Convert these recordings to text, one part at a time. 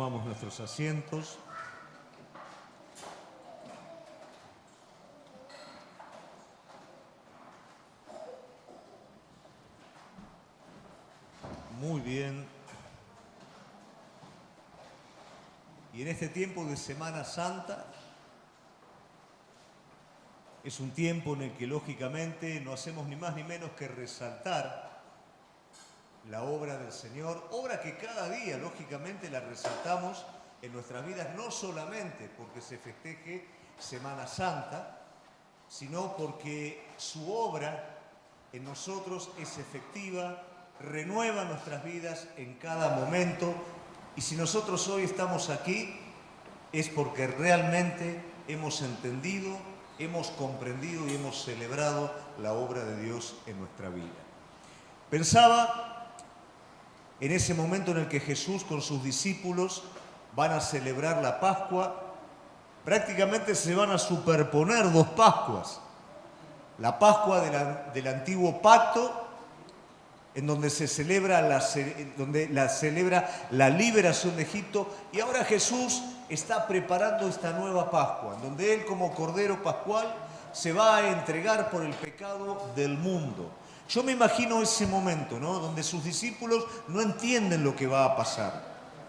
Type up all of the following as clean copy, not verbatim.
tomamos nuestros asientos. Muy bien. Y en este tiempo de Semana Santa es un tiempo en el que lógicamente no hacemos ni más ni menos que resaltar la obra del Señor, obra que cada día lógicamente la resaltamos en nuestras vidas, no solamente porque se festeje Semana Santa, sino porque su obra en nosotros es efectiva, renueva nuestras vidas en cada momento. Y si nosotros hoy estamos aquí, es porque realmente hemos entendido, hemos comprendido y hemos celebrado la obra de Dios en nuestra vida. Pensaba en ese momento en el que Jesús con sus discípulos van a celebrar la Pascua. Prácticamente se van a superponer dos Pascuas. La Pascua del Antiguo Pacto, en donde se celebra la liberación de Egipto, y ahora Jesús está preparando esta nueva Pascua, en donde Él como Cordero Pascual se va a entregar por el pecado del mundo. Yo me imagino ese momento, ¿no?, donde sus discípulos no entienden lo que va a pasar.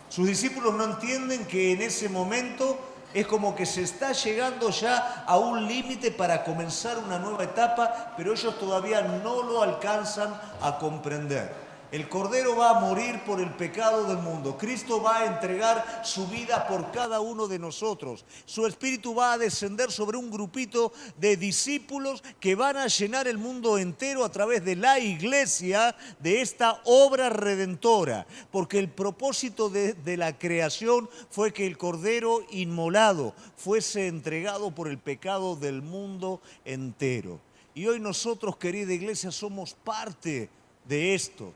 Sus discípulos no entienden que en ese momento es como que se está llegando ya a un límite para comenzar una nueva etapa, pero ellos todavía no lo alcanzan a comprender. El Cordero va a morir por el pecado del mundo. Cristo va a entregar su vida por cada uno de nosotros. Su Espíritu va a descender sobre un grupito de discípulos que van a llenar el mundo entero a través de la iglesia, de esta obra redentora. Porque el propósito de la creación fue que el Cordero inmolado fuese entregado por el pecado del mundo entero. Y hoy nosotros, querida iglesia, somos parte de esto.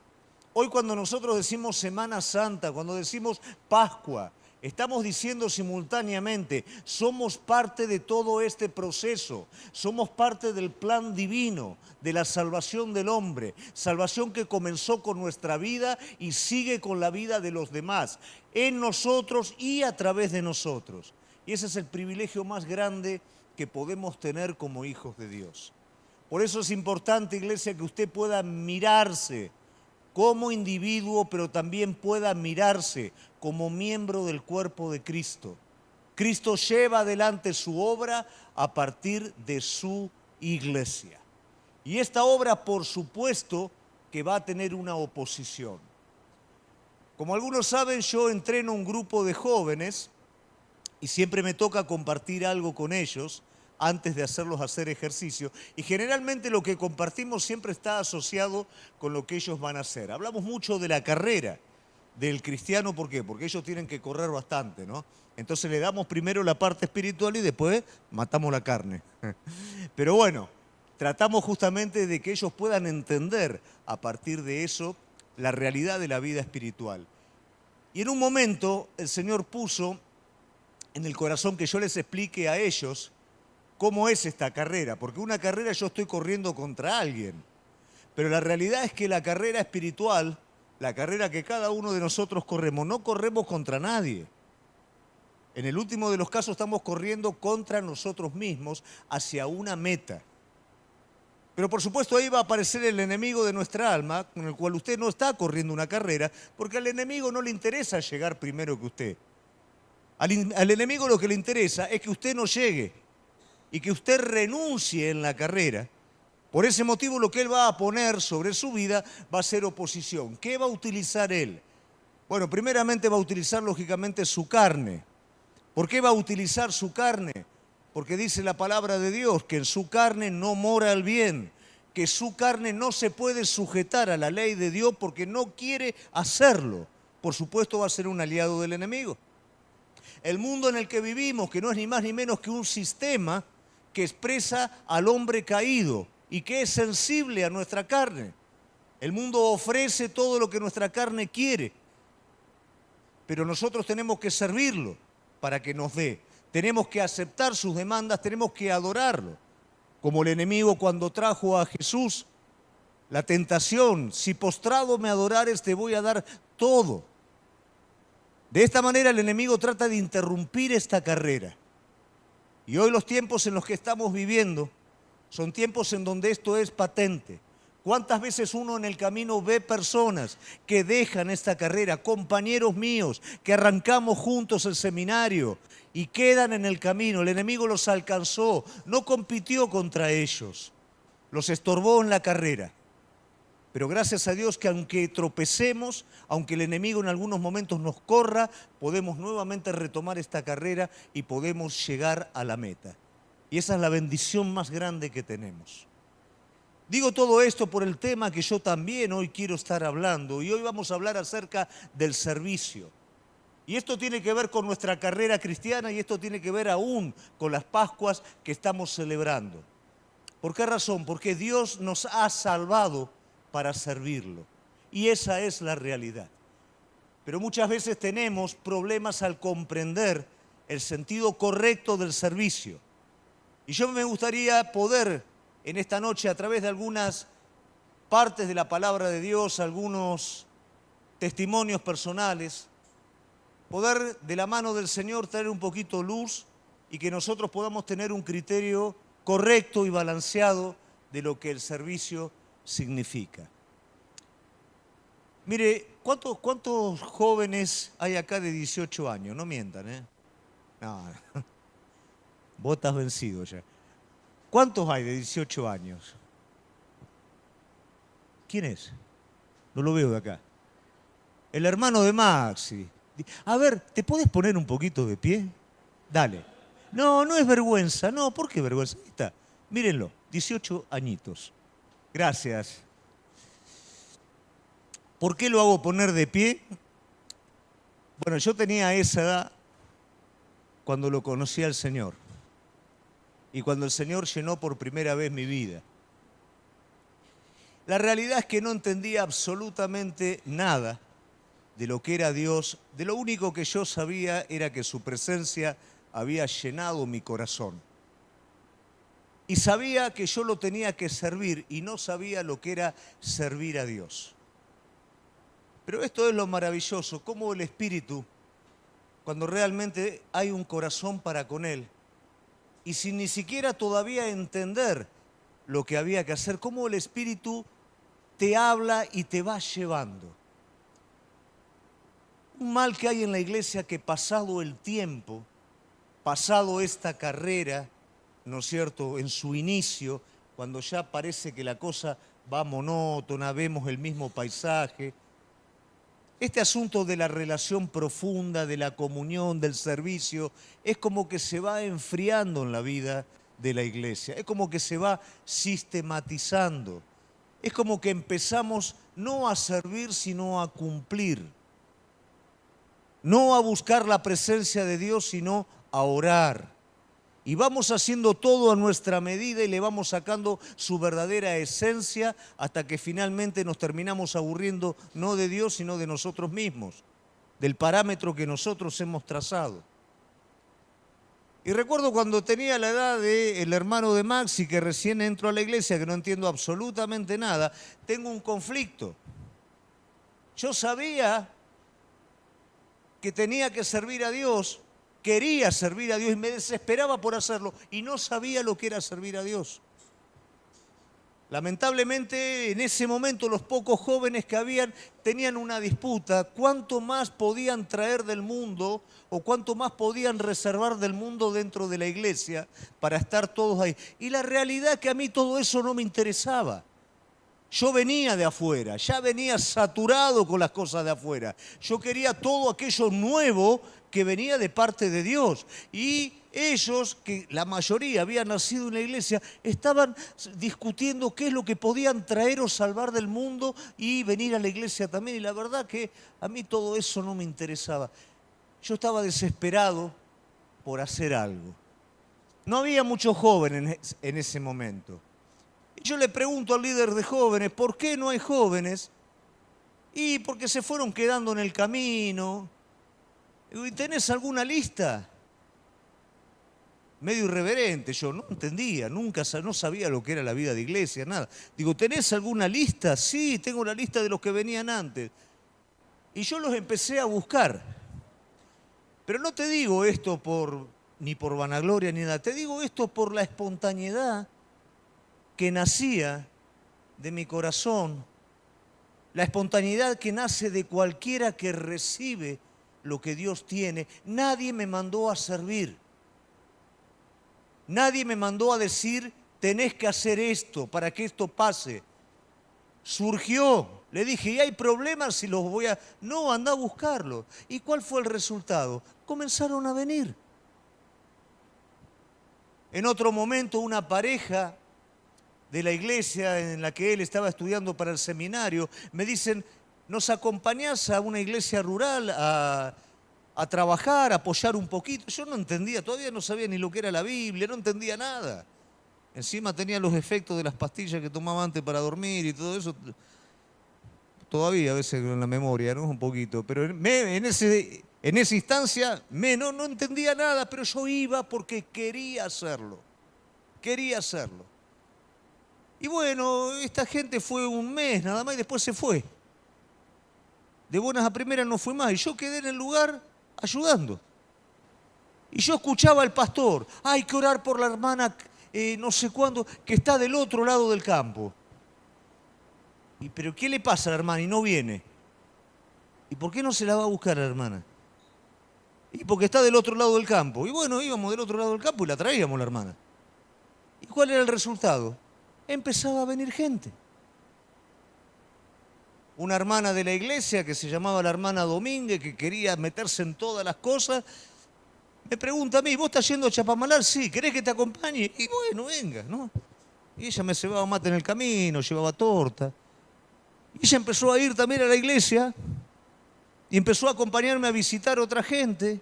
Hoy cuando nosotros decimos Semana Santa, cuando decimos Pascua, estamos diciendo simultáneamente, somos parte de todo este proceso, somos parte del plan divino, de la salvación del hombre, salvación que comenzó con nuestra vida y sigue con la vida de los demás, en nosotros y a través de nosotros. Y ese es el privilegio más grande que podemos tener como hijos de Dios. Por eso es importante, iglesia, que usted pueda mirarse como individuo, pero también pueda mirarse como miembro del cuerpo de Cristo. Cristo lleva adelante su obra a partir de su iglesia. Y esta obra, por supuesto, que va a tener una oposición. Como algunos saben, yo entreno un grupo de jóvenes y siempre me toca compartir algo con ellos antes de hacerlos hacer ejercicio, y generalmente lo que compartimos siempre está asociado con lo que ellos van a hacer. Hablamos mucho de la carrera del cristiano, ¿por qué? Porque ellos tienen que correr bastante, ¿no? Entonces le damos primero la parte espiritual y después matamos la carne. Pero bueno, tratamos justamente de que ellos puedan entender a partir de eso la realidad de la vida espiritual. Y en un momento el Señor puso en el corazón que yo les explique a ellos cómo es esta carrera, porque una carrera yo estoy corriendo contra alguien, pero la realidad es que la carrera espiritual, la carrera que cada uno de nosotros corremos, no corremos contra nadie. En el último de los casos estamos corriendo contra nosotros mismos hacia una meta. Pero por supuesto ahí va a aparecer el enemigo de nuestra alma, con el cual usted no está corriendo una carrera, porque al enemigo no le interesa llegar primero que usted. Al enemigo lo que le interesa es que usted no llegue y que usted renuncie en la carrera. Por ese motivo lo que él va a poner sobre su vida va a ser oposición. ¿Qué va a utilizar él? Bueno, primeramente va a utilizar lógicamente su carne. ¿Por qué va a utilizar su carne? Porque dice la palabra de Dios que en su carne no mora el bien, que su carne no se puede sujetar a la ley de Dios porque no quiere hacerlo. Por supuesto va a ser un aliado del enemigo. El mundo en el que vivimos, que no es ni más ni menos que un sistema que expresa al hombre caído y que es sensible a nuestra carne. El mundo ofrece todo lo que nuestra carne quiere, pero nosotros tenemos que servirlo para que nos dé. Tenemos que aceptar sus demandas, tenemos que adorarlo. Como el enemigo cuando trajo a Jesús la tentación, si postrado me adorares te voy a dar todo. De esta manera el enemigo trata de interrumpir esta carrera. Y hoy los tiempos en los que estamos viviendo son tiempos en donde esto es patente. ¿Cuántas veces uno en el camino ve personas que dejan esta carrera, compañeros míos, que arrancamos juntos el seminario y quedan en el camino? El enemigo los alcanzó, no compitió contra ellos, los estorbó en la carrera. Pero gracias a Dios que aunque tropecemos, aunque el enemigo en algunos momentos nos corra, podemos nuevamente retomar esta carrera y podemos llegar a la meta. Y esa es la bendición más grande que tenemos. Digo todo esto por el tema que yo también hoy quiero estar hablando. Y hoy vamos a hablar acerca del servicio. Y esto tiene que ver con nuestra carrera cristiana y esto tiene que ver aún con las Pascuas que estamos celebrando. ¿Por qué razón? Porque Dios nos ha salvado para servirlo. Y esa es la realidad. Pero muchas veces tenemos problemas al comprender el sentido correcto del servicio. Y yo me gustaría poder en esta noche, a través de algunas partes de la palabra de Dios, algunos testimonios personales, poder de la mano del Señor traer un poquito luz y que nosotros podamos tener un criterio correcto y balanceado de lo que el servicio significa. Mire, ¿cuántos jóvenes hay acá de 18 años? No mientan, ¿eh? No, vos estás vencido ya. ¿Cuántos hay de 18 años? ¿Quién es? No lo veo de acá. El hermano de Maxi. A ver, ¿te podés poner un poquito de pie? Dale. No, no es vergüenza. No, ¿por qué vergüenza? Ahí está. Mírenlo, 18 añitos. Gracias. ¿Por qué lo hago poner de pie? Bueno, yo tenía esa edad cuando lo conocí al Señor. Y cuando el Señor llenó por primera vez mi vida. La realidad es que no entendía absolutamente nada de lo que era Dios. De lo único que yo sabía era que su presencia había llenado mi corazón. Y sabía que yo lo tenía que servir y no sabía lo que era servir a Dios. Pero esto es lo maravilloso, cómo el Espíritu, cuando realmente hay un corazón para con Él, y sin ni siquiera todavía entender lo que había que hacer, cómo el Espíritu te habla y te va llevando. Un mal que hay en la iglesia que pasado el tiempo, pasado esta carrera, ¿no es cierto?, en su inicio, cuando ya parece que la cosa va monótona, vemos el mismo paisaje, este asunto de la relación profunda, de la comunión, del servicio, es como que se va enfriando en la vida de la iglesia, es como que se va sistematizando, es como que empezamos no a servir, sino a cumplir, no a buscar la presencia de Dios, sino a orar. Y vamos haciendo todo a nuestra medida y le vamos sacando su verdadera esencia hasta que finalmente nos terminamos aburriendo no de Dios, sino de nosotros mismos, del parámetro que nosotros hemos trazado. Y recuerdo cuando tenía la edad del hermano de Maxi, que recién entró a la iglesia, que no entiendo absolutamente nada, tengo un conflicto. Yo sabía que tenía que servir a Dios, quería servir a Dios y me desesperaba por hacerlo y no sabía lo que era servir a Dios. Lamentablemente en ese momento los pocos jóvenes que habían tenían una disputa, cuánto más podían traer del mundo o cuánto más podían reservar del mundo dentro de la iglesia para estar todos ahí. Y la realidad es que a mí todo eso no me interesaba. Yo venía de afuera, ya venía saturado con las cosas de afuera. Yo quería todo aquello nuevo que venía de parte de Dios. Y ellos, que la mayoría habían nacido en la iglesia, estaban discutiendo qué es lo que podían traer o salvar del mundo y venir a la iglesia también. Y la verdad que a mí todo eso no me interesaba. Yo estaba desesperado por hacer algo. No había muchos jóvenes en ese momento. Yo le pregunto al líder de jóvenes, ¿por qué no hay jóvenes? Y porque se fueron quedando en el camino. ¿Y tenés alguna lista? Medio irreverente, yo no entendía, no sabía lo que era la vida de iglesia, nada. Digo, ¿tenés alguna lista? Sí, tengo la lista de los que venían antes. Y yo los empecé a buscar. Pero no te digo esto ni por vanagloria ni nada, te digo esto por la espontaneidad que nacía de mi corazón, la espontaneidad que nace de cualquiera que recibe lo que Dios tiene. Nadie me mandó a servir, nadie me mandó a decir, tenés que hacer esto para que esto pase. Surgió, le dije, ¿y hay problemas si los voy a...? No, anda a buscarlos. ¿Y cuál fue el resultado? Comenzaron a venir. En otro momento, una pareja de la iglesia en la que él estaba estudiando para el seminario, me dicen, ¿nos acompañás a una iglesia rural a trabajar, a apoyar un poquito? Yo no entendía, todavía no sabía ni lo que era la Biblia, no entendía nada. Encima tenía los efectos de las pastillas que tomaba antes para dormir y todo eso. Todavía a veces en la memoria, ¿no? Un poquito. Pero en esa instancia no entendía nada, pero yo iba porque quería hacerlo. Quería hacerlo. Y bueno, esta gente fue un mes nada más y después se fue. De buenas a primeras no fue más. Y yo quedé en el lugar ayudando. Y yo escuchaba al pastor, hay que orar por la hermana no sé cuándo, que está del otro lado del campo. ¿Pero qué le pasa a la hermana? Y no viene. ¿Y por qué no se la va a buscar a la hermana? Y porque está del otro lado del campo. Y bueno, íbamos del otro lado del campo y la traíamos la hermana. ¿Y cuál era el resultado? Empezaba a venir gente. Una hermana de la iglesia que se llamaba la hermana Domínguez, que quería meterse en todas las cosas, me pregunta a mí, ¿vos estás yendo a Chapadmalal? Sí, ¿querés que te acompañe? Y bueno, venga, ¿no? Y ella me cebaba mate en el camino, llevaba torta. Y ella empezó a ir también a la iglesia y empezó a acompañarme a visitar a otra gente.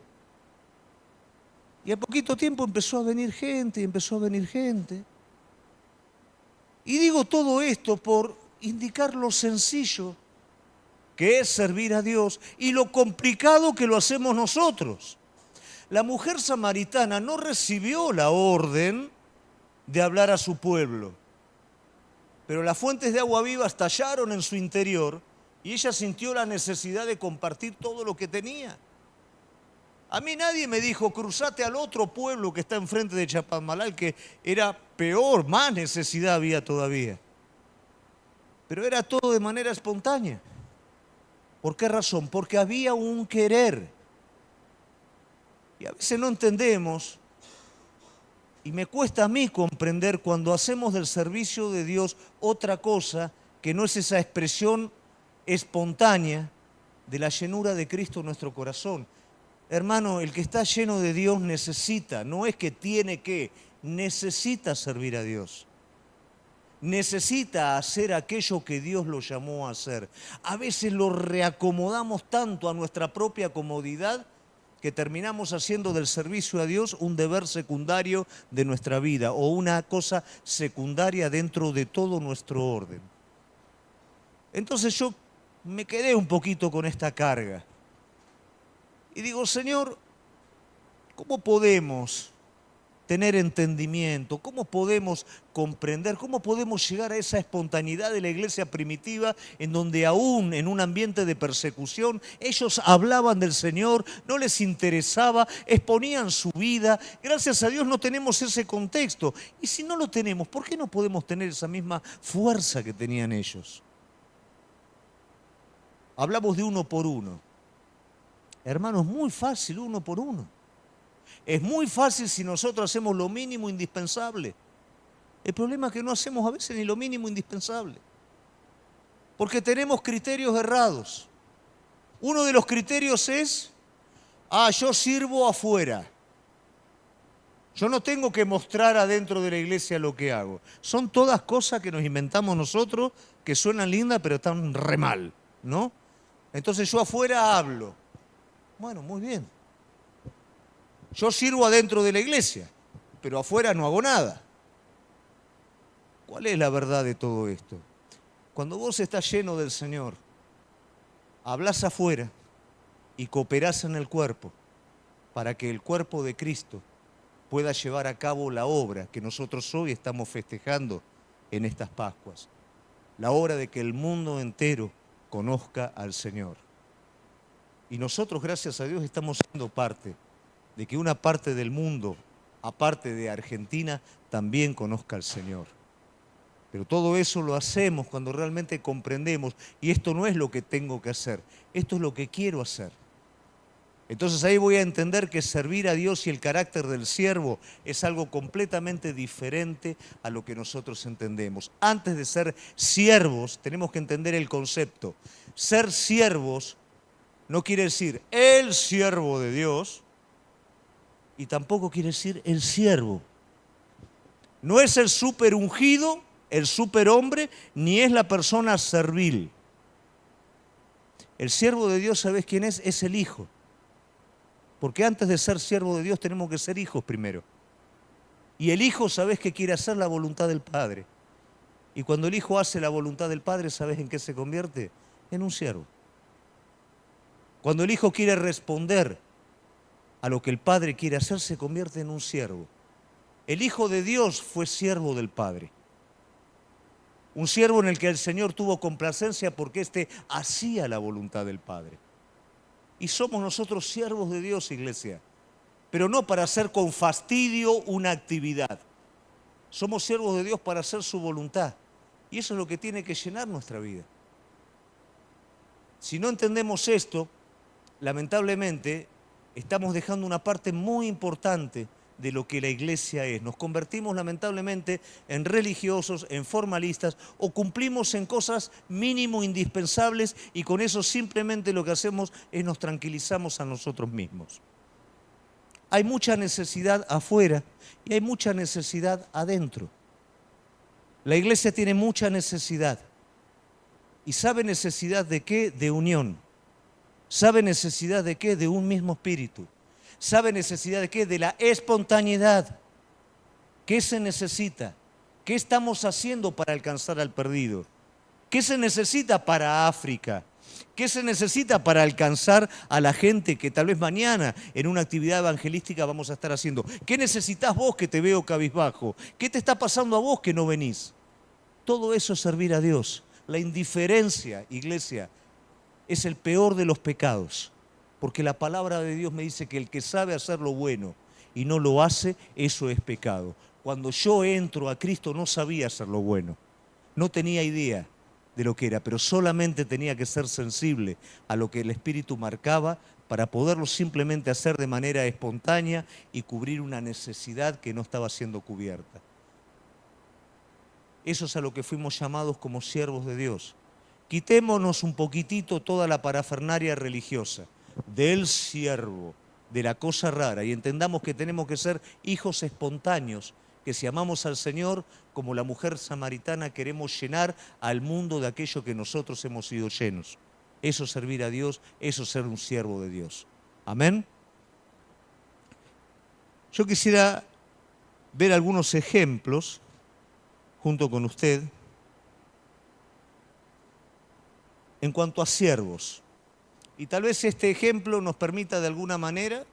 Y a poquito tiempo empezó a venir gente y empezó a venir gente. Y digo todo esto por indicar lo sencillo que es servir a Dios y lo complicado que lo hacemos nosotros. La mujer samaritana no recibió la orden de hablar a su pueblo, pero las fuentes de agua viva estallaron en su interior y ella sintió la necesidad de compartir todo lo que tenía. A mí nadie me dijo, cruzate al otro pueblo que está enfrente de Chapadmalal, que era peor, más necesidad había todavía. Pero era todo de manera espontánea. ¿Por qué razón? Porque había un querer. Y a veces no entendemos, y me cuesta a mí comprender cuando hacemos del servicio de Dios otra cosa que no es esa expresión espontánea de la llenura de Cristo en nuestro corazón. Hermano, el que está lleno de Dios necesita, no es que tiene que, necesita servir a Dios. Necesita hacer aquello que Dios lo llamó a hacer. A veces lo reacomodamos tanto a nuestra propia comodidad que terminamos haciendo del servicio a Dios un deber secundario de nuestra vida o una cosa secundaria dentro de todo nuestro orden. Entonces yo me quedé un poquito con esta carga. Y digo, Señor, ¿cómo podemos tener entendimiento? ¿Cómo podemos comprender? ¿Cómo podemos llegar a esa espontaneidad de la iglesia primitiva en donde aún en un ambiente de persecución ellos hablaban del Señor, no les interesaba, exponían su vida? Gracias a Dios no tenemos ese contexto. Y si no lo tenemos, ¿por qué no podemos tener esa misma fuerza que tenían ellos? Hablamos de uno por uno. Hermanos, muy fácil uno por uno. Es muy fácil si nosotros hacemos lo mínimo indispensable. El problema es que no hacemos a veces ni lo mínimo indispensable. Porque tenemos criterios errados. Uno de los criterios es, yo sirvo afuera. Yo no tengo que mostrar adentro de la iglesia lo que hago. Son todas cosas que nos inventamos nosotros, que suenan lindas, pero están re mal, ¿no? Entonces yo afuera hablo. Bueno, muy bien. Yo sirvo adentro de la iglesia, pero afuera no hago nada. ¿Cuál es la verdad de todo esto? Cuando vos estás lleno del Señor, hablás afuera y cooperás en el cuerpo para que el cuerpo de Cristo pueda llevar a cabo la obra que nosotros hoy estamos festejando en estas Pascuas. La obra de que el mundo entero conozca al Señor. Y nosotros, gracias a Dios, estamos siendo parte de que una parte del mundo, aparte de Argentina, también conozca al Señor. Pero todo eso lo hacemos cuando realmente comprendemos, y esto no es lo que tengo que hacer, esto es lo que quiero hacer. Entonces ahí voy a entender que servir a Dios y el carácter del siervo es algo completamente diferente a lo que nosotros entendemos. Antes de ser siervos, tenemos que entender el concepto. Ser siervos no quiere decir el siervo de Dios y tampoco quiere decir el siervo. No es el súper ungido, el superhombre, ni es la persona servil. El siervo de Dios, ¿sabes quién es? Es el hijo. Porque antes de ser siervo de Dios tenemos que ser hijos primero. Y el hijo, ¿sabes qué quiere hacer? La voluntad del Padre. Y cuando el hijo hace la voluntad del Padre, ¿sabes en qué se convierte? En un siervo. Cuando el hijo quiere responder a lo que el Padre quiere hacer, se convierte en un siervo. El Hijo de Dios fue siervo del Padre. Un siervo en el que el Señor tuvo complacencia porque éste hacía la voluntad del Padre. Y somos nosotros siervos de Dios, iglesia, pero no para hacer con fastidio una actividad. Somos siervos de Dios para hacer su voluntad. Y eso es lo que tiene que llenar nuestra vida. Si no entendemos esto, lamentablemente estamos dejando una parte muy importante de lo que la iglesia es. Nos convertimos lamentablemente en religiosos, en formalistas, o cumplimos en cosas mínimo indispensables y con eso simplemente lo que hacemos es nos tranquilizamos a nosotros mismos. Hay mucha necesidad afuera y hay mucha necesidad adentro. La iglesia tiene mucha necesidad. ¿Y sabe necesidad de qué? De unión. ¿Sabe necesidad de qué? De un mismo espíritu. ¿Sabe necesidad de qué? De la espontaneidad. ¿Qué se necesita? ¿Qué estamos haciendo para alcanzar al perdido? ¿Qué se necesita para África? ¿Qué se necesita para alcanzar a la gente que tal vez mañana en una actividad evangelística vamos a estar haciendo? ¿Qué necesitas vos que te veo cabizbajo? ¿Qué te está pasando a vos que no venís? Todo eso es servir a Dios. La indiferencia, iglesia, es el peor de los pecados. Porque la palabra de Dios me dice que el que sabe hacer lo bueno y no lo hace, eso es pecado. Cuando yo entro a Cristo no sabía hacer lo bueno. No tenía idea de lo que era, pero solamente tenía que ser sensible a lo que el Espíritu marcaba para poderlo simplemente hacer de manera espontánea y cubrir una necesidad que no estaba siendo cubierta. Eso es a lo que fuimos llamados como siervos de Dios. Quitémonos un poquitito toda la parafernaria religiosa del siervo, de la cosa rara, y entendamos que tenemos que ser hijos espontáneos, que si amamos al Señor, como la mujer samaritana, queremos llenar al mundo de aquello que nosotros hemos sido llenos. Eso es servir a Dios, eso es ser un siervo de Dios. Amén. Yo quisiera ver algunos ejemplos junto con usted en cuanto a siervos. Y tal vez este ejemplo nos permita de alguna manera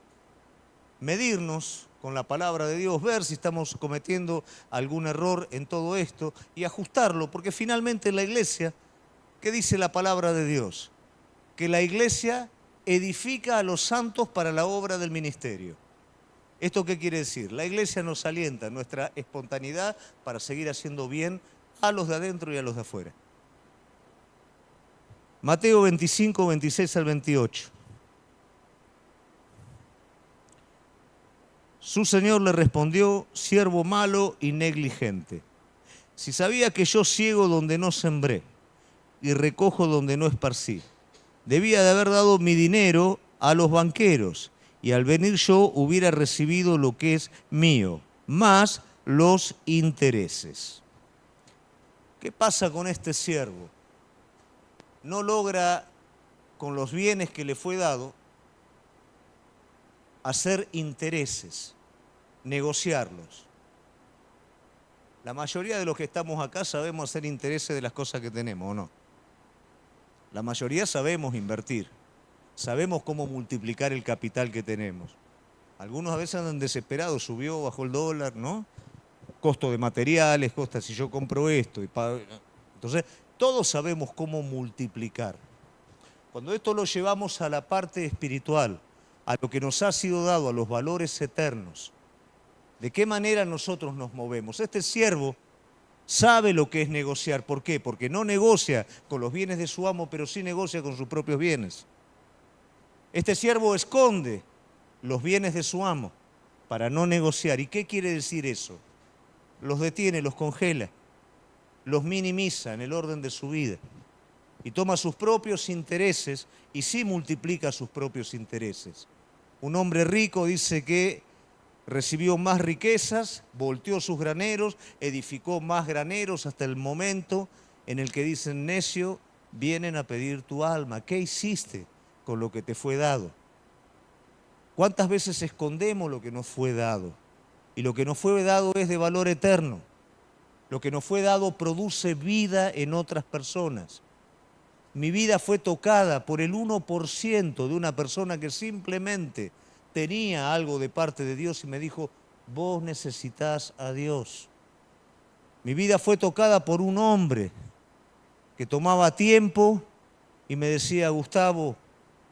medirnos con la palabra de Dios, ver si estamos cometiendo algún error en todo esto y ajustarlo, porque finalmente la iglesia, ¿qué dice la palabra de Dios? Que la iglesia edifica a los santos para la obra del ministerio. ¿Esto qué quiere decir? La iglesia nos alienta en nuestra espontaneidad para seguir haciendo bien a los de adentro y a los de afuera. Mateo 25, 26 al 28. Su señor le respondió: siervo malo y negligente. Si sabía que yo ciego donde no sembré y recojo donde no esparcí, debía de haber dado mi dinero a los banqueros y al venir yo hubiera recibido lo que es mío, más los intereses. ¿Qué pasa con este siervo? No logra, con los bienes que le fue dado, hacer intereses, negociarlos. La mayoría de los que estamos acá sabemos hacer intereses de las cosas que tenemos, ¿o no? La mayoría sabemos invertir, sabemos cómo multiplicar el capital que tenemos. Algunos a veces andan desesperados, subió, bajó el dólar, ¿no? Costo de materiales, si yo compro esto y pago. Entonces, todos sabemos cómo multiplicar. Cuando esto lo llevamos a la parte espiritual, a lo que nos ha sido dado, a los valores eternos, ¿de qué manera nosotros nos movemos? Este siervo sabe lo que es negociar. ¿Por qué? Porque no negocia con los bienes de su amo, pero sí negocia con sus propios bienes. Este siervo esconde los bienes de su amo para no negociar. ¿Y qué quiere decir eso? Los detiene, los congela, los minimiza en el orden de su vida y toma sus propios intereses y sí multiplica sus propios intereses. Un hombre rico dice que recibió más riquezas, volteó sus graneros, edificó más graneros hasta el momento en el que dicen: necio, vienen a pedir tu alma. ¿Qué hiciste con lo que te fue dado? ¿Cuántas veces escondemos lo que nos fue dado? Y lo que nos fue dado es de valor eterno. Lo que nos fue dado produce vida en otras personas. Mi vida fue tocada por el 1% de una persona que simplemente tenía algo de parte de Dios y me dijo: vos necesitás a Dios. Mi vida fue tocada por un hombre que tomaba tiempo y me decía: Gustavo,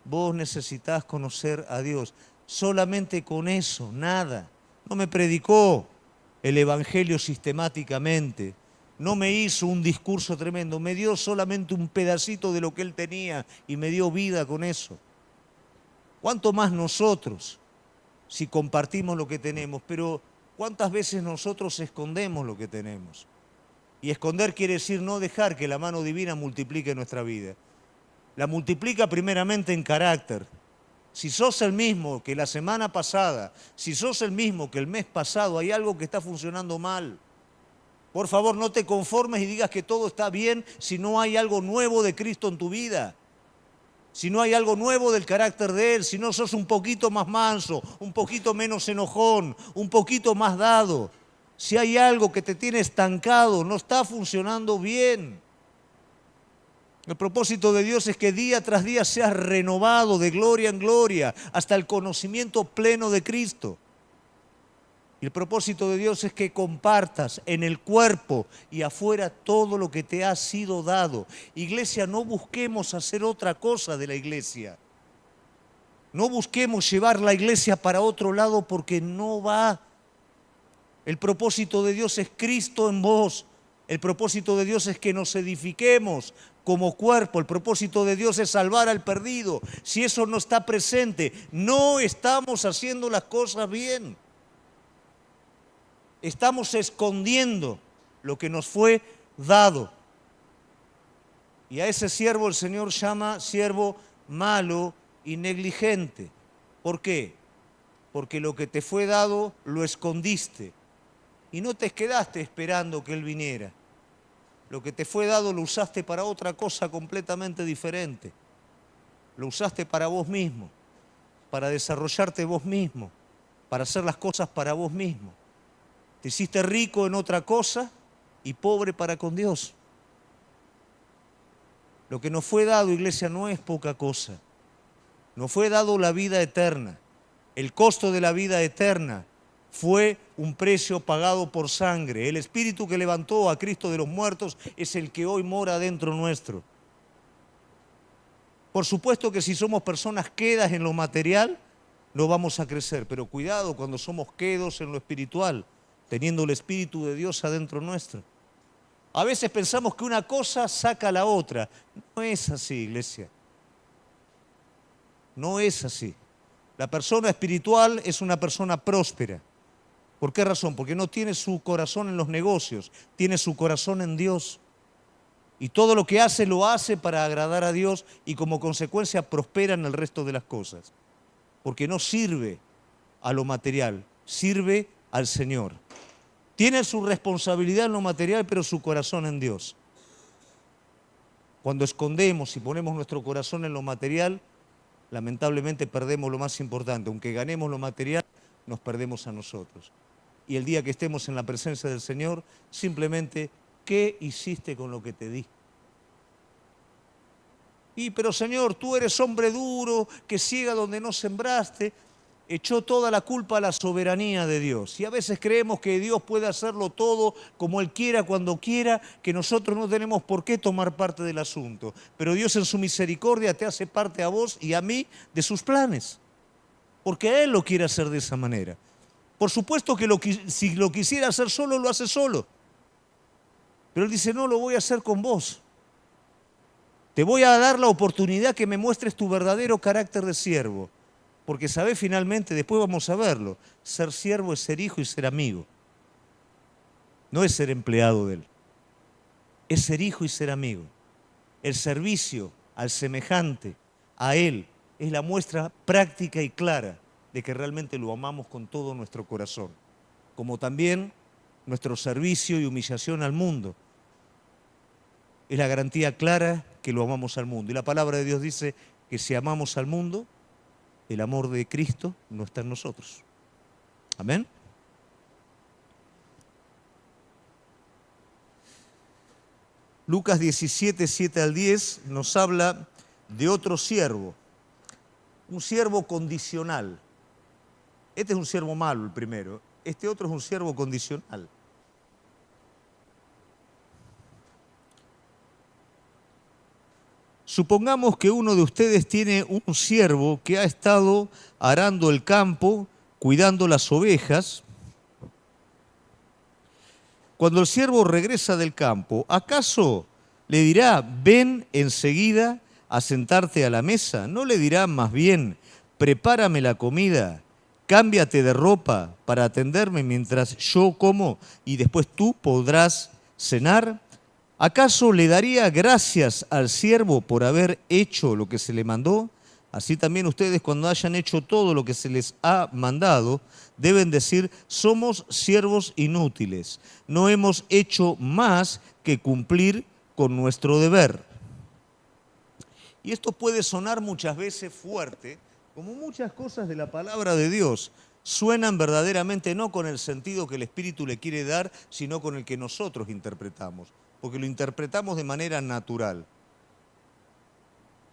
vos necesitás conocer a Dios. Solamente con eso, nada. No me predicó el evangelio sistemáticamente. No me hizo un discurso tremendo. Me dio solamente un pedacito de lo que él tenía y me dio vida con eso. ¿Cuánto más nosotros si compartimos lo que tenemos? Pero ¿cuántas veces nosotros escondemos lo que tenemos? Y esconder quiere decir no dejar que la mano divina multiplique nuestra vida. La multiplica primeramente en carácter. Si sos el mismo que la semana pasada, si sos el mismo que el mes pasado, hay algo que está funcionando mal. Por favor, no te conformes y digas que todo está bien si no hay algo nuevo de Cristo en tu vida. Si no hay algo nuevo del carácter de Él, si no sos un poquito más manso, un poquito menos enojón, un poquito más dado. Si hay algo que te tiene estancado, no está funcionando bien. El propósito de Dios es que día tras día seas renovado de gloria en gloria hasta el conocimiento pleno de Cristo. Y el propósito de Dios es que compartas en el cuerpo y afuera todo lo que te ha sido dado. Iglesia, no busquemos hacer otra cosa de la iglesia. No busquemos llevar la iglesia para otro lado porque no va. El propósito de Dios es Cristo en vos. El propósito de Dios es que nos edifiquemos como cuerpo. El propósito de Dios es salvar al perdido. Si eso no está presente, no estamos haciendo las cosas bien. Estamos escondiendo lo que nos fue dado. Y a ese siervo el Señor llama siervo malo y negligente. ¿Por qué? Porque lo que te fue dado lo escondiste y no te quedaste esperando que Él viniera. Lo que te fue dado lo usaste para otra cosa completamente diferente. Lo usaste para vos mismo, para desarrollarte vos mismo, para hacer las cosas para vos mismo. Te hiciste rico en otra cosa y pobre para con Dios. Lo que nos fue dado, iglesia, no es poca cosa. Nos fue dado la vida eterna. El costo de la vida eterna fue un precio pagado por sangre. El Espíritu que levantó a Cristo de los muertos es el que hoy mora dentro nuestro. Por supuesto que si somos personas quedas en lo material, no vamos a crecer. Pero cuidado cuando somos quedos en lo espiritual, teniendo el Espíritu de Dios adentro nuestro. A veces pensamos que una cosa saca a la otra. No es así, iglesia. No es así. La persona espiritual es una persona próspera. ¿Por qué razón? Porque no tiene su corazón en los negocios, tiene su corazón en Dios. Y todo lo que hace, lo hace para agradar a Dios y como consecuencia prospera en el resto de las cosas. Porque no sirve a lo material, sirve al Señor. Tiene su responsabilidad en lo material, pero su corazón en Dios. Cuando escondemos y ponemos nuestro corazón en lo material, lamentablemente perdemos lo más importante. Aunque ganemos lo material, nos perdemos a nosotros. Y el día que estemos en la presencia del Señor, simplemente, ¿qué hiciste con lo que te di? Pero Señor, tú eres hombre duro, que ciega donde no sembraste. echó toda la culpa a la soberanía de Dios. Y a veces creemos que Dios puede hacerlo todo como Él quiera, cuando quiera, que nosotros no tenemos por qué tomar parte del asunto. Pero Dios en su misericordia te hace parte a vos y a mí de sus planes. Porque Él lo quiere hacer de esa manera. Por supuesto que si lo quisiera hacer solo, lo hace solo. Pero Él dice, no, lo voy a hacer con vos. Te voy a dar la oportunidad que me muestres tu verdadero carácter de siervo. Porque sabés finalmente, después vamos a verlo, ser siervo es ser hijo y ser amigo. No es ser empleado de Él. Es ser hijo y ser amigo. El servicio al semejante, a Él, es la muestra práctica y clara de que realmente lo amamos con todo nuestro corazón. Como también nuestro servicio y humillación al mundo es la garantía clara que lo amamos al mundo. Y la palabra de Dios dice que si amamos al mundo, el amor de Cristo no está en nosotros. Amén. Lucas 17, 7 al 10 nos habla de otro siervo, un siervo condicional. Este es un siervo malo, el primero. Este otro es un siervo condicional. Supongamos que uno de ustedes tiene un siervo que ha estado arando el campo, cuidando las ovejas. Cuando el siervo regresa del campo, ¿acaso le dirá, ven enseguida a sentarte a la mesa? ¿No le dirá más bien, prepárame la comida, cámbiate de ropa para atenderme mientras yo como y después tú podrás cenar? ¿Acaso le daría gracias al siervo por haber hecho lo que se le mandó? Así también ustedes, cuando hayan hecho todo lo que se les ha mandado, deben decir, somos siervos inútiles. No hemos hecho más que cumplir con nuestro deber. Y esto puede sonar muchas veces fuerte, como muchas cosas de la palabra de Dios suenan verdaderamente no con el sentido que el Espíritu le quiere dar, sino con el que nosotros interpretamos, porque lo interpretamos de manera natural.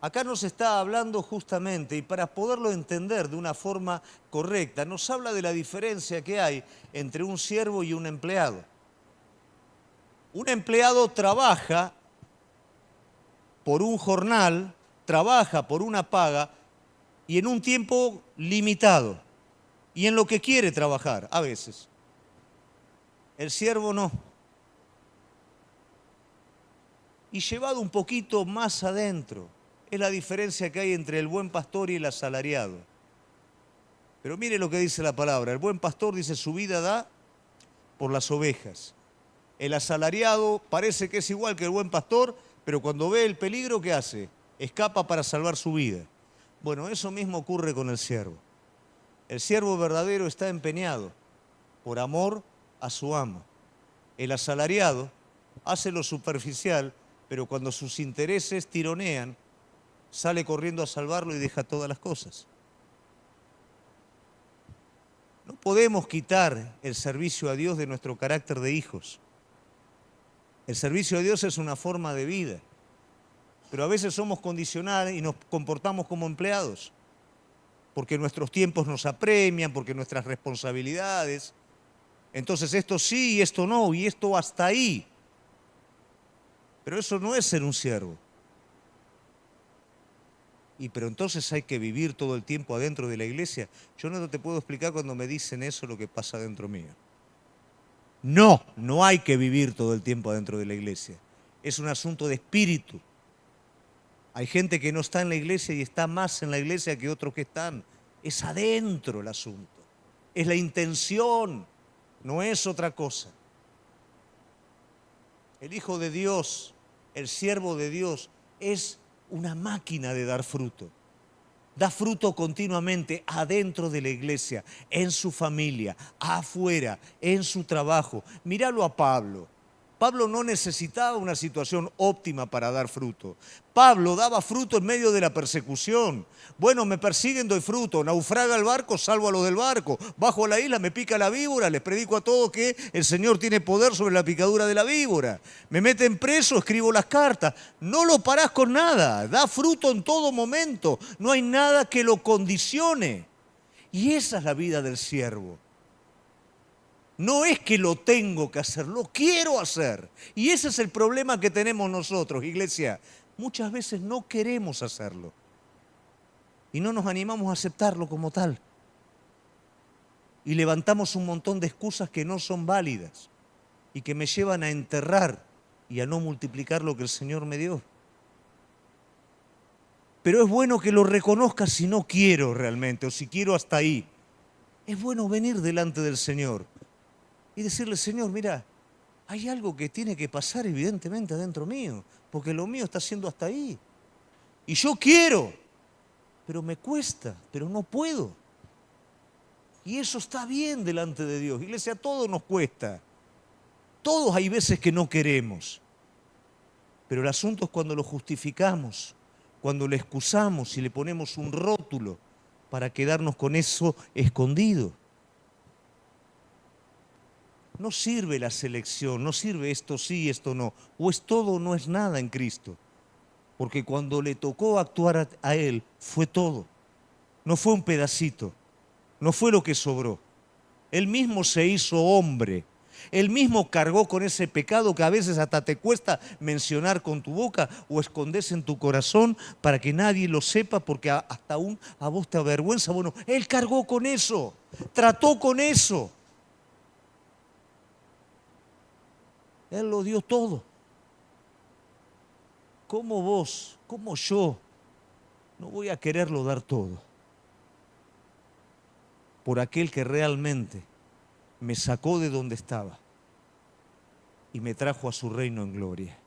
Acá nos está hablando justamente, y para poderlo entender de una forma correcta, nos habla de la diferencia que hay entre un siervo y un empleado. Un empleado trabaja por un jornal, trabaja por una paga y en un tiempo limitado, y en lo que quiere trabajar, a veces. El siervo no. Y llevado un poquito más adentro, es la diferencia que hay entre el buen pastor y el asalariado. Pero mire lo que dice la palabra. El buen pastor dice su vida da por las ovejas. El asalariado parece que es igual que el buen pastor, pero cuando ve el peligro, ¿qué hace? Escapa para salvar su vida. Bueno, eso mismo ocurre con el siervo. El siervo verdadero está empeñado por amor a su amo. El asalariado hace lo superficial, pero cuando sus intereses tironean, sale corriendo a salvarlo y deja todas las cosas. No podemos quitar el servicio a Dios de nuestro carácter de hijos. El servicio a Dios es una forma de vida, pero a veces somos condicionales y nos comportamos como empleados, porque nuestros tiempos nos apremian, porque nuestras responsabilidades. Entonces esto sí y esto no, y esto hasta ahí. Pero eso no es ser un siervo. Pero entonces hay que vivir todo el tiempo adentro de la iglesia. Yo no te puedo explicar cuando me dicen eso lo que pasa dentro mío. No, no hay que vivir todo el tiempo adentro de la iglesia. Es un asunto de espíritu. Hay gente que no está en la iglesia y está más en la iglesia que otros que están. Es adentro el asunto. Es la intención, no es otra cosa. El Hijo de Dios, el siervo de Dios, es una máquina de dar fruto. Da fruto continuamente adentro de la iglesia, en su familia, afuera, en su trabajo. Míralo a Pablo. Pablo no necesitaba una situación óptima para dar fruto. Pablo daba fruto en medio de la persecución. Bueno, me persiguen, doy fruto. Naufraga el barco, salvo a los del barco. Bajo a la isla, me pica la víbora. Les predico a todos que el Señor tiene poder sobre la picadura de la víbora. Me meten preso, escribo las cartas. No lo parás con nada. Da fruto en todo momento. No hay nada que lo condicione. Y esa es la vida del siervo. No es que lo tengo que hacer, lo quiero hacer. Y ese es el problema que tenemos nosotros, iglesia. Muchas veces no queremos hacerlo. Y no nos animamos a aceptarlo como tal. Y levantamos un montón de excusas que no son válidas y que me llevan a enterrar y a no multiplicar lo que el Señor me dio. Pero es bueno que lo reconozcas si no quiero realmente o si quiero hasta ahí. Es bueno venir delante del Señor y decirle, Señor, mira, hay algo que tiene que pasar evidentemente adentro mío, porque lo mío está siendo hasta ahí. Y yo quiero, pero me cuesta, pero no puedo. Y eso está bien delante de Dios. Iglesia, a todos nos cuesta. Todos hay veces que no queremos. Pero el asunto es cuando lo justificamos, cuando le excusamos y le ponemos un rótulo para quedarnos con eso escondido. No sirve la selección, no sirve esto sí, esto no. O es todo o no es nada en Cristo. Porque cuando le tocó actuar a Él, fue todo. No fue un pedacito, no fue lo que sobró. Él mismo se hizo hombre. Él mismo cargó con ese pecado que a veces hasta te cuesta mencionar con tu boca o escondes en tu corazón para que nadie lo sepa porque hasta aún a vos te avergüenza. Bueno, Él cargó con eso, trató con eso. Él lo dio todo. ¿Cómo vos, cómo yo, no voy a quererlo dar todo? Por aquel que realmente me sacó de donde estaba y me trajo a su reino en gloria.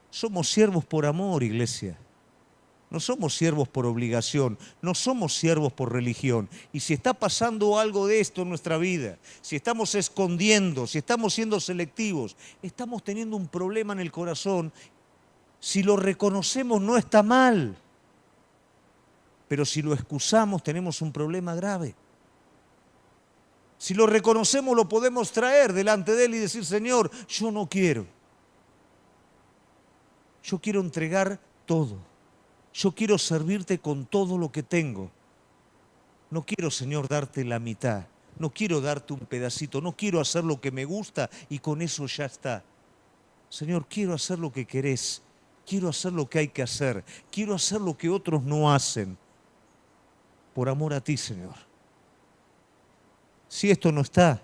Somos siervos por amor, iglesia. No somos siervos por obligación, no somos siervos por religión. Y si está pasando algo de esto en nuestra vida, si estamos escondiendo, si estamos siendo selectivos, estamos teniendo un problema en el corazón. Si lo reconocemos no está mal, pero si lo excusamos tenemos un problema grave. Si lo reconocemos lo podemos traer delante de Él y decir, Señor, yo no quiero. Yo quiero entregar todo. Yo quiero servirte con todo lo que tengo. No quiero, Señor, darte la mitad. No quiero darte un pedacito. No quiero hacer lo que me gusta y con eso ya está. Señor, quiero hacer lo que querés. Quiero hacer lo que hay que hacer. Quiero hacer lo que otros no hacen. Por amor a ti, Señor. Si esto no está,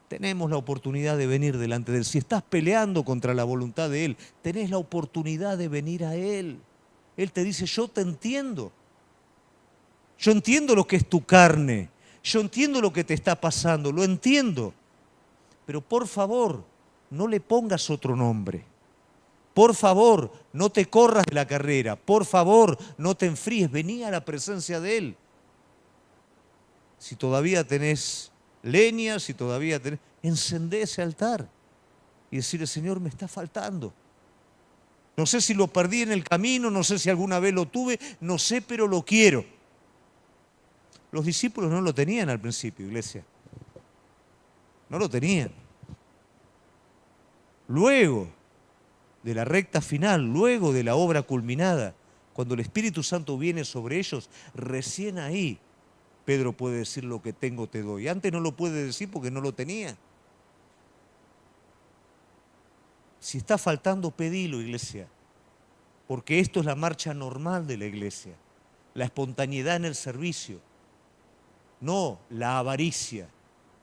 tenemos la oportunidad de venir delante de Él. Si estás peleando contra la voluntad de Él, tenés la oportunidad de venir a Él. Él te dice, yo te entiendo. Yo entiendo lo que es tu carne. Yo entiendo lo que te está pasando. Lo entiendo. Pero por favor, no le pongas otro nombre. Por favor, no te corras de la carrera. Por favor, no te enfríes. Vení a la presencia de Él. Si todavía tenés leña, si todavía tenés, encendé ese altar y decirle, Señor, me está faltando. No sé si lo perdí en el camino, no sé si alguna vez lo tuve, no sé, pero lo quiero. Los discípulos no lo tenían al principio, iglesia. No lo tenían. Luego de la recta final, luego de la obra culminada, cuando el Espíritu Santo viene sobre ellos, recién ahí Pedro puede decir lo que tengo te doy. Antes no lo puede decir porque no lo tenía. Si está faltando, pedilo, iglesia. Porque esto es la marcha normal de la iglesia. La espontaneidad en el servicio. No la avaricia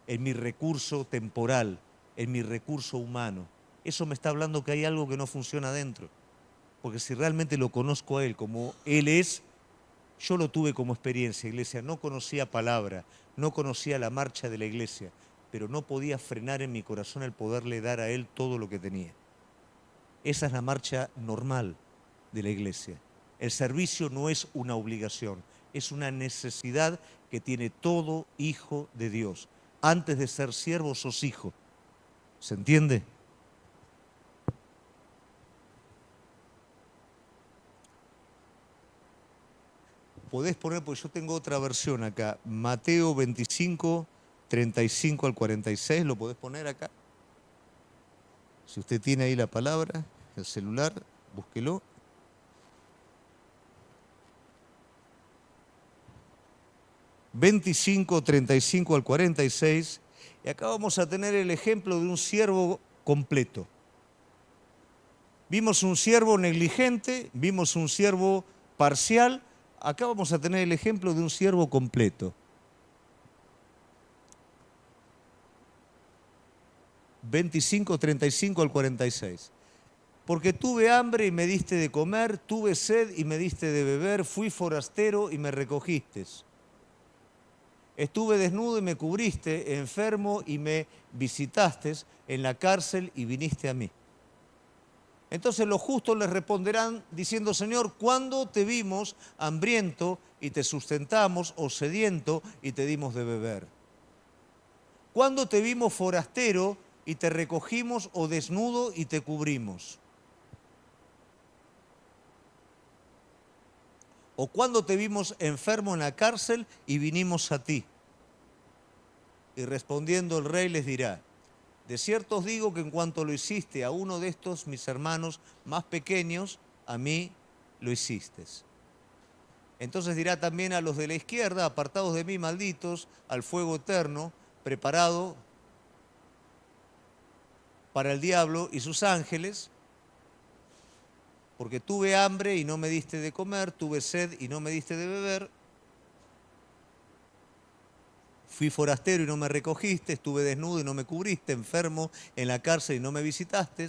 en mi recurso temporal, en mi recurso humano. Eso me está hablando que hay algo que no funciona adentro. Porque si realmente lo conozco a Él como Él es, yo lo tuve como experiencia, iglesia. No conocía palabra, no conocía la marcha de la iglesia, pero no podía frenar en mi corazón el poderle dar a Él todo lo que tenía. Esa es la marcha normal de la iglesia. El servicio no es una obligación, es una necesidad que tiene todo hijo de Dios. Antes de ser siervo sos hijo. ¿Se entiende? Podés poner, porque yo tengo otra versión acá, Mateo 25, 35 al 46, ¿lo podés poner acá? Si usted tiene ahí la palabra, el celular, búsquelo. 25, 35 al 46. Y acá vamos a tener el ejemplo de un siervo completo. Vimos un siervo negligente, vimos un siervo parcial. Acá vamos a tener el ejemplo de un siervo completo. 25, 35 al 46. Porque tuve hambre y me diste de comer, tuve sed y me diste de beber, fui forastero y me recogiste. Estuve desnudo y me cubriste, enfermo y me visitaste, en la cárcel y viniste a mí. Entonces los justos les responderán diciendo, Señor, ¿cuándo te vimos hambriento y te sustentamos, o sediento y te dimos de beber? ¿Cuándo te vimos forastero y te recogimos, o desnudo y te cubrimos? ¿O cuándo te vimos enfermo en la cárcel y vinimos a ti? Y respondiendo el rey les dirá, de cierto os digo que en cuanto lo hiciste a uno de estos mis hermanos más pequeños, a mí lo hiciste. Entonces dirá también a los de la izquierda, apartados de mí, malditos, al fuego eterno, preparado para el diablo y sus ángeles, porque tuve hambre y no me diste de comer, tuve sed y no me diste de beber, fui forastero y no me recogiste, estuve desnudo y no me cubriste, enfermo en la cárcel y no me visitaste.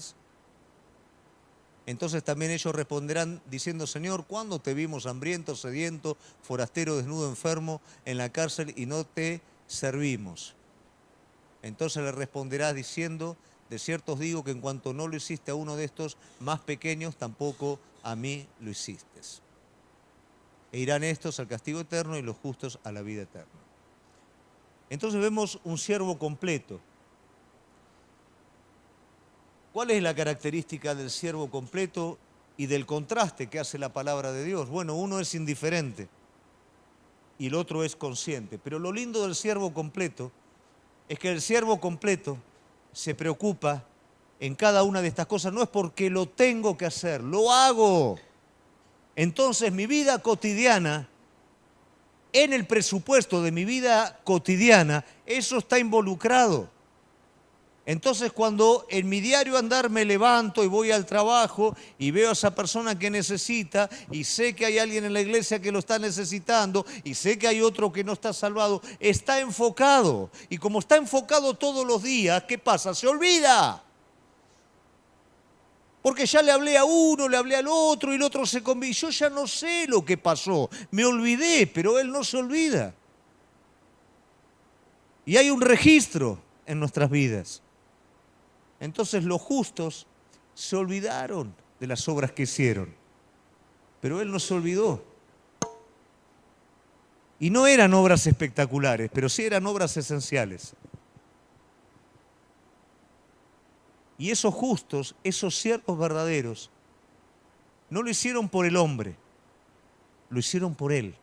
Entonces también ellos responderán diciendo, Señor, ¿cuándo te vimos hambriento, sediento, forastero, desnudo, enfermo en la cárcel y no te servimos? Entonces le responderás diciendo, de cierto os digo que en cuanto no lo hiciste a uno de estos más pequeños, tampoco a mí lo hiciste. E irán estos al castigo eterno y los justos a la vida eterna. Entonces vemos un siervo completo. ¿Cuál es la característica del siervo completo y del contraste que hace la palabra de Dios? Bueno, uno es indiferente y el otro es consciente. Pero lo lindo del siervo completo es que el siervo completo se preocupa en cada una de estas cosas. No es porque lo tengo que hacer, lo hago. Entonces mi vida cotidiana, en el presupuesto de mi vida cotidiana, eso está involucrado. Entonces cuando en mi diario andar me levanto y voy al trabajo y veo a esa persona que necesita y sé que hay alguien en la iglesia que lo está necesitando y sé que hay otro que no está salvado, está enfocado. Y como está enfocado todos los días, ¿qué pasa? Se olvida. Porque ya le hablé a uno, le hablé al otro y el otro se convirtió. Yo ya no sé lo que pasó, me olvidé, pero él no se olvida. Y hay un registro en nuestras vidas. Entonces los justos se olvidaron de las obras que hicieron, pero él no se olvidó. Y no eran obras espectaculares, pero sí eran obras esenciales. Y esos justos, esos siervos verdaderos, no lo hicieron por el hombre, lo hicieron por él.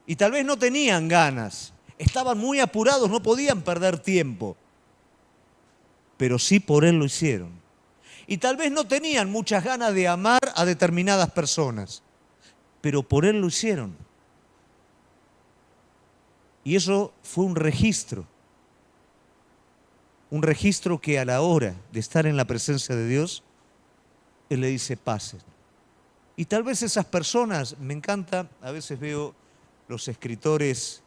Y tal vez no tenían ganas, estaban muy apurados, no podían perder tiempo, pero sí por él lo hicieron. Y tal vez no tenían muchas ganas de amar a determinadas personas, pero por él lo hicieron. Y eso fue un registro que a la hora de estar en la presencia de Dios, Él le dice, pasen. Y tal vez esas personas, me encanta, a veces veo los escritores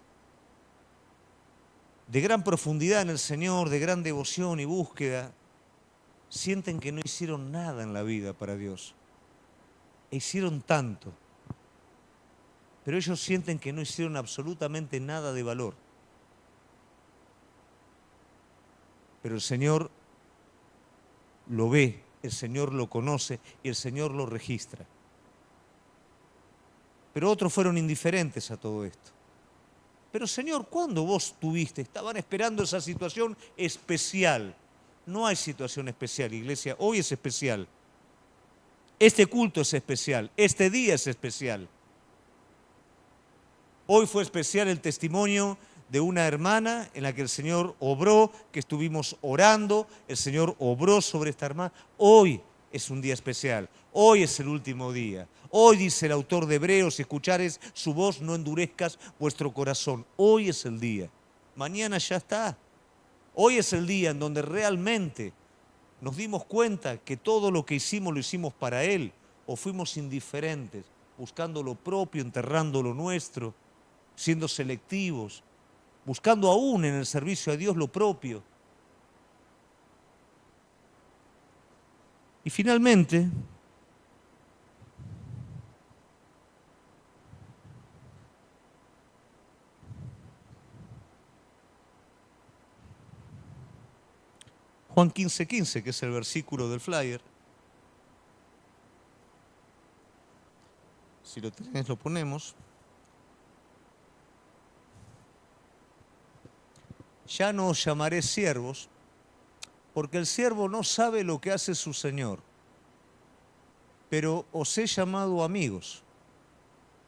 de gran profundidad en el Señor, de gran devoción y búsqueda, sienten que no hicieron nada en la vida para Dios. E hicieron tanto, pero ellos sienten que no hicieron absolutamente nada de valor. Pero el Señor lo ve, el Señor lo conoce y el Señor lo registra. Pero otros fueron indiferentes a todo esto. Pero Señor, ¿cuándo vos tuviste? Estaban esperando esa situación especial. No hay situación especial, iglesia. Hoy es especial. Este culto es especial. Este día es especial. Hoy fue especial el testimonio de una hermana en la que el Señor obró, que estuvimos orando, el Señor obró sobre esta hermana. Hoy es un día especial. Hoy es el último día. Hoy, dice el autor de Hebreos, si escuchares su voz, no endurezcas vuestro corazón. Hoy es el día. Mañana ya está. Hoy es el día en donde realmente nos dimos cuenta que todo lo que hicimos lo hicimos para Él, o fuimos indiferentes, buscando lo propio, enterrando lo nuestro, siendo selectivos, buscando aún en el servicio a Dios lo propio. Y finalmente, Juan 15:15, que es el versículo del flyer. Si lo tenés, lo ponemos. Ya no os llamaré siervos, porque el siervo no sabe lo que hace su señor, pero os he llamado amigos,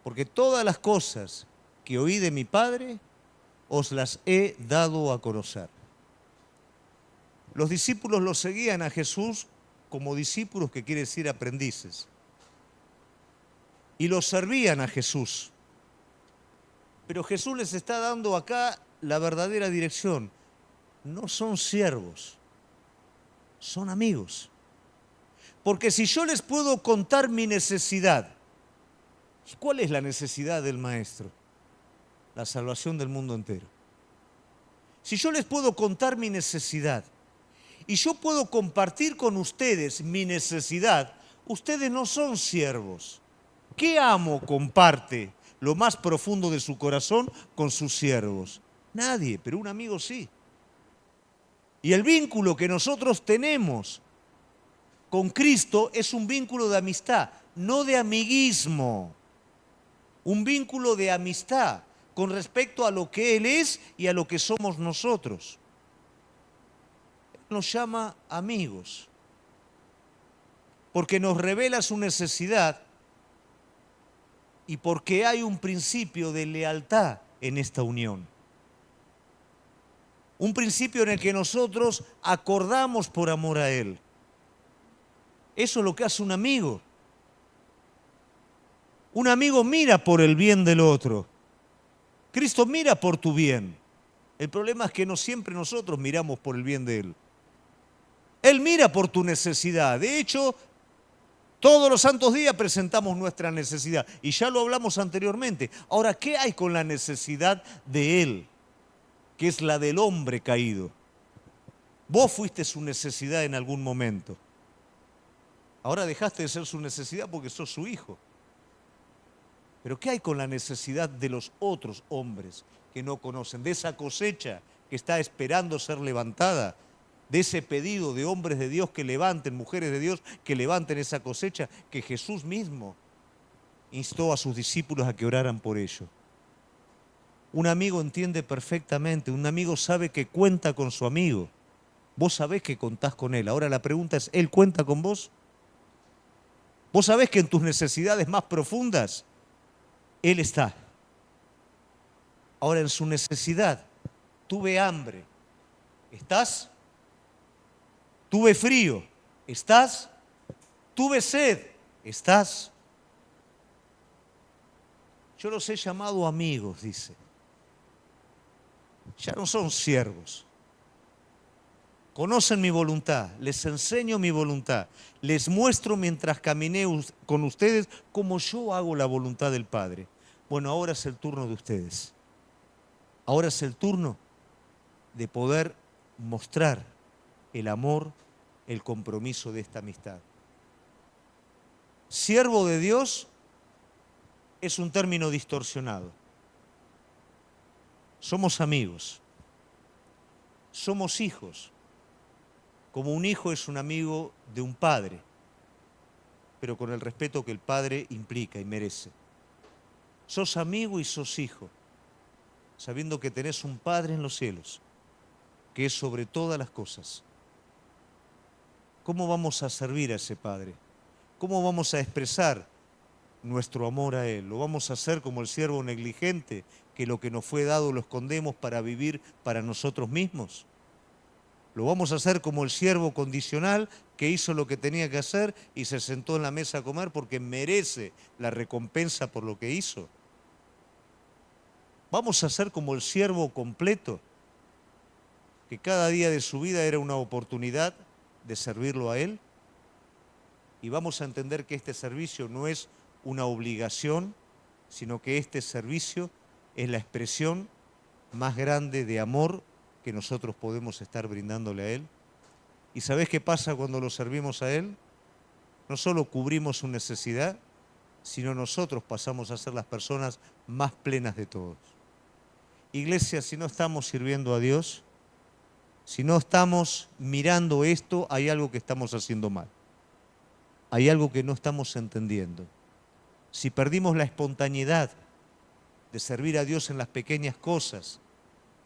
porque todas las cosas que oí de mi Padre os las he dado a conocer. Los discípulos lo seguían a Jesús como discípulos, que quiere decir aprendices, y los servían a Jesús. Pero Jesús les está dando acá la verdadera dirección. No son siervos, son amigos. Porque si yo les puedo contar mi necesidad, ¿cuál es la necesidad del Maestro? La salvación del mundo entero. Si yo les puedo contar mi necesidad y yo puedo compartir con ustedes mi necesidad, ustedes no son siervos. ¿Qué amo comparte lo más profundo de su corazón con sus siervos? Nadie, pero un amigo sí. Y el vínculo que nosotros tenemos con Cristo es un vínculo de amistad, no de amiguismo. Un vínculo de amistad con respecto a lo que Él es y a lo que somos nosotros. Él nos llama amigos, porque nos revela su necesidad y porque hay un principio de lealtad en esta unión. Un principio en el que nosotros acordamos por amor a Él. Eso es lo que hace un amigo. Un amigo mira por el bien del otro. Cristo mira por tu bien. El problema es que no siempre nosotros miramos por el bien de Él. Él mira por tu necesidad. De hecho, todos los santos días presentamos nuestra necesidad. Y ya lo hablamos anteriormente. Ahora, ¿qué hay con la necesidad de Él? Que es la del hombre caído. Vos fuiste su necesidad en algún momento. Ahora dejaste de ser su necesidad porque sos su hijo. Pero ¿qué hay con la necesidad de los otros hombres que no conocen? De esa cosecha que está esperando ser levantada. De ese pedido de hombres de Dios que levanten, mujeres de Dios que levanten esa cosecha que Jesús mismo instó a sus discípulos a que oraran por ello. Un amigo entiende perfectamente, un amigo sabe que cuenta con su amigo. Vos sabés que contás con él. Ahora la pregunta es, ¿él cuenta con vos? Vos sabés que en tus necesidades más profundas, Él está. Ahora en su necesidad, tuve hambre, ¿estás? Tuve frío, ¿estás? Tuve sed, ¿estás? Yo los he llamado amigos, dice. Ya no son siervos. Conocen mi voluntad, les enseño mi voluntad, les muestro mientras caminé con ustedes cómo yo hago la voluntad del Padre. Bueno, ahora es el turno de ustedes. Ahora es el turno de poder mostrar el amor, el compromiso de esta amistad. Siervo de Dios es un término distorsionado. Somos amigos, somos hijos. Como un hijo es un amigo de un padre, pero con el respeto que el padre implica y merece. Sos amigo y sos hijo, sabiendo que tenés un Padre en los cielos, que es sobre todas las cosas. ¿Cómo vamos a servir a ese Padre? ¿Cómo vamos a expresar nuestro amor a Él? ¿Lo vamos a hacer como el siervo negligente, que lo que nos fue dado lo escondemos para vivir para nosotros mismos? Lo vamos a hacer como el siervo condicional que hizo lo que tenía que hacer y se sentó en la mesa a comer porque merece la recompensa por lo que hizo. Vamos a ser como el siervo completo, que cada día de su vida era una oportunidad de servirlo a Él. Y vamos a entender que este servicio no es una obligación, sino que este servicio es la expresión más grande de amor que nosotros podemos estar brindándole a Él. ¿Y sabés qué pasa cuando lo servimos a Él? No solo cubrimos su necesidad, sino nosotros pasamos a ser las personas más plenas de todos. Iglesia, si no estamos sirviendo a Dios, si no estamos mirando esto, hay algo que estamos haciendo mal. Hay algo que no estamos entendiendo. Si perdimos la espontaneidad de servir a Dios en las pequeñas cosas,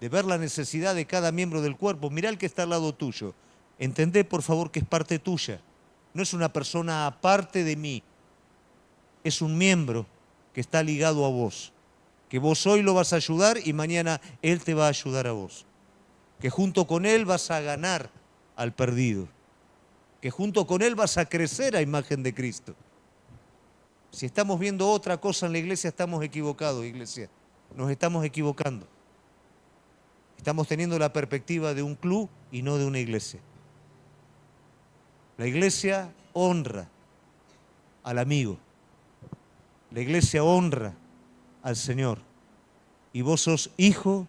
de ver la necesidad de cada miembro del cuerpo, mirá al que está al lado tuyo. Entendé, por favor, que es parte tuya. No es una persona aparte de mí. Es un miembro que está ligado a vos. Que vos hoy lo vas a ayudar y mañana Él te va a ayudar a vos. Que junto con Él vas a ganar al perdido. Que junto con Él vas a crecer a imagen de Cristo. Si estamos viendo otra cosa en la iglesia, estamos equivocados, iglesia. Nos estamos equivocando. Estamos teniendo la perspectiva de un club y no de una iglesia. La iglesia honra al amigo. La iglesia honra al Señor. Y vos sos hijo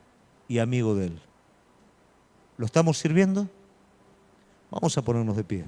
y amigo de Él. ¿Lo estamos sirviendo? Vamos a ponernos de pie.